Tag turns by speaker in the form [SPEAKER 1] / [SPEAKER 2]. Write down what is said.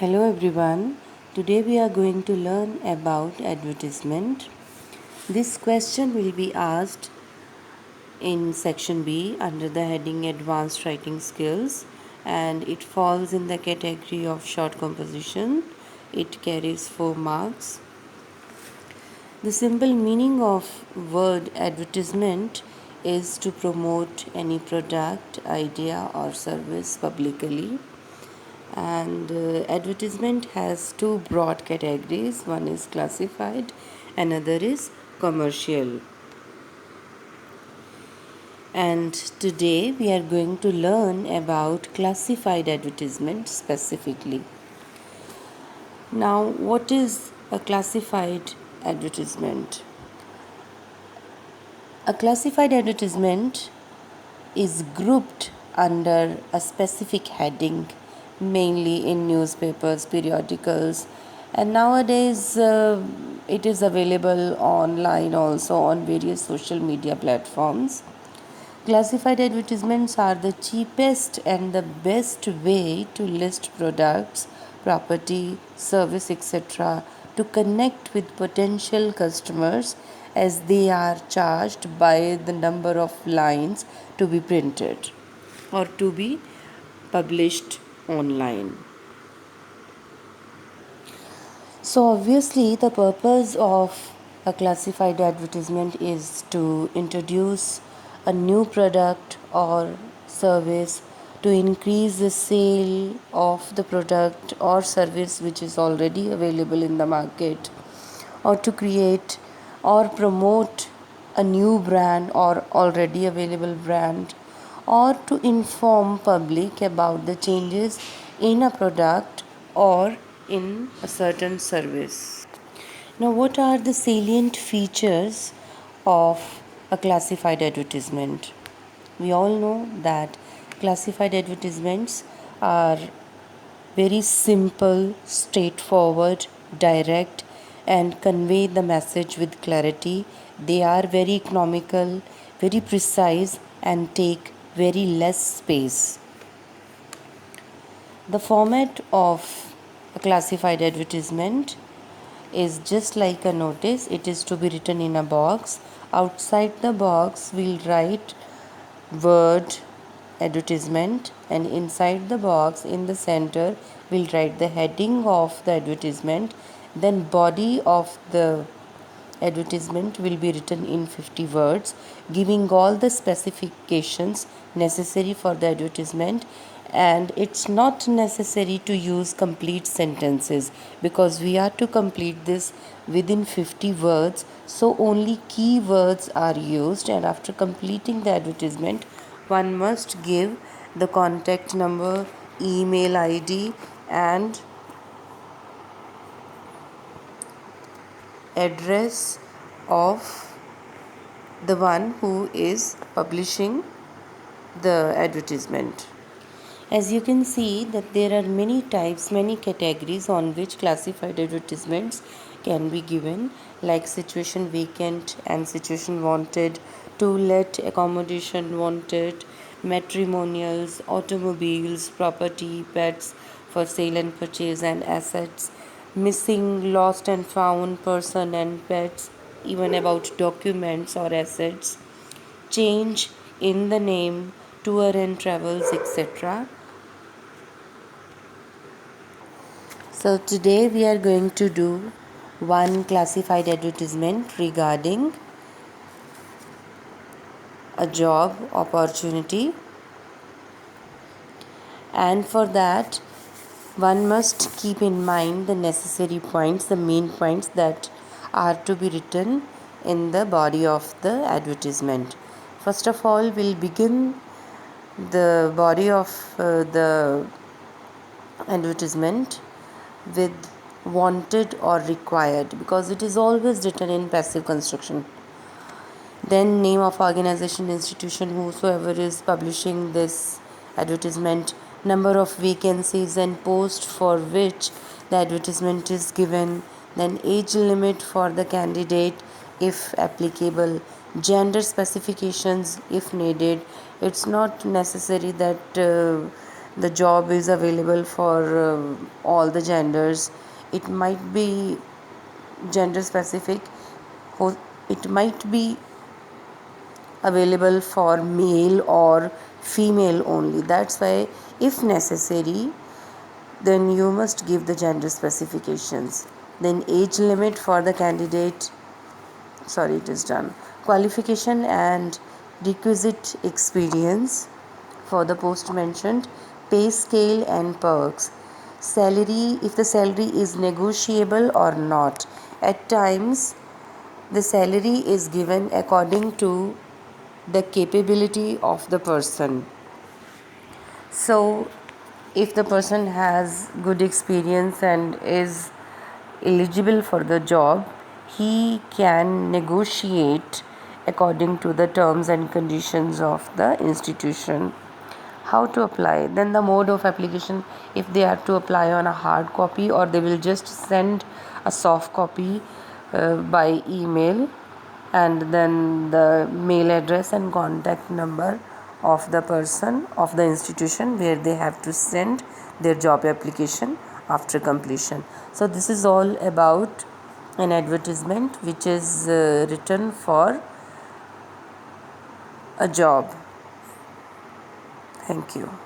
[SPEAKER 1] Hello everyone. Today we are going to learn about advertisement. This question will be asked in section B under the heading Advanced Writing Skills, and it falls in the category of short composition. It carries 4 marks. The simple meaning of word advertisement is to promote any product, idea or service publicly. And advertisement has two broad categories. One is classified, another is commercial. And today we are going to learn about classified advertisement specifically. Now, what is a classified advertisement? A classified advertisement is grouped under a specific heading, mainly in newspapers, periodicals, and nowadays it is available online also on various social media platforms. Classified advertisements are the cheapest and the best way to list products, property, service, etc. to connect with potential customers, as they are charged by the number of lines to be printed or to be published online. So, obviously, the purpose of a classified advertisement is to introduce a new product or service, to increase the sale of the product or service which is already available in the market, or to create or promote a new brand or already available brand, or to inform public about the changes in a product or in a certain service. Now, what are the salient features of a classified advertisement? We all know that classified advertisements are very simple, straightforward, direct, and convey the message with clarity. They are very economical, very precise, and take very less space. The format of a classified advertisement is just like a notice. It is to be written in a box. Outside the box, we'll write word advertisement, and inside the box in the center we'll write the heading of the advertisement. Then body of the advertisement will be written in 50 words, giving all the specifications necessary for the advertisement. And it's not necessary to use complete sentences, because we are to complete this within 50 words, so only keywords are used. And after completing the advertisement, one must give the contact number, email ID, and address of the one who is publishing the advertisement. As you can see that there are many types, many categories on which classified advertisements can be given, like situation vacant and situation wanted, to let, accommodation wanted, matrimonials, automobiles, property, pets for sale and purchase, and assets, missing, lost and found person and pets, even about documents or assets, change in the name, tour and travels, etc. So today we are going to do one classified advertisement regarding a job opportunity, and for that one must keep in mind the necessary points, the main points that are to be written in the body of the advertisement. First of all, we'll begin the body of the advertisement with wanted or required, because it is always written in passive construction. Then name of organization, institution, whosoever is publishing this advertisement, number of vacancies and post for which the advertisement is given, then age limit for the candidate if applicable, gender specifications if needed. It's not necessary that the job is available for all the genders. It might be gender specific, it might be available for male or female only. That's why, if necessary, then you must give the gender specifications. Then age limit for the candidate, sorry, it is done. Qualification and requisite experience for the post mentioned, pay scale and perks, salary, if the salary is negotiable or not. At times the salary is given according to the capability of the person. So if the person has good experience and is eligible for the job, he can negotiate according to the terms and conditions of the institution. How to apply? Then the mode of application, if they are to apply on a hard copy, or they will just send a soft copy by email, and then the mail address and contact number of the person of the institution where they have to send their job application after completion. So this is all about an advertisement which is written for a job. Thank you.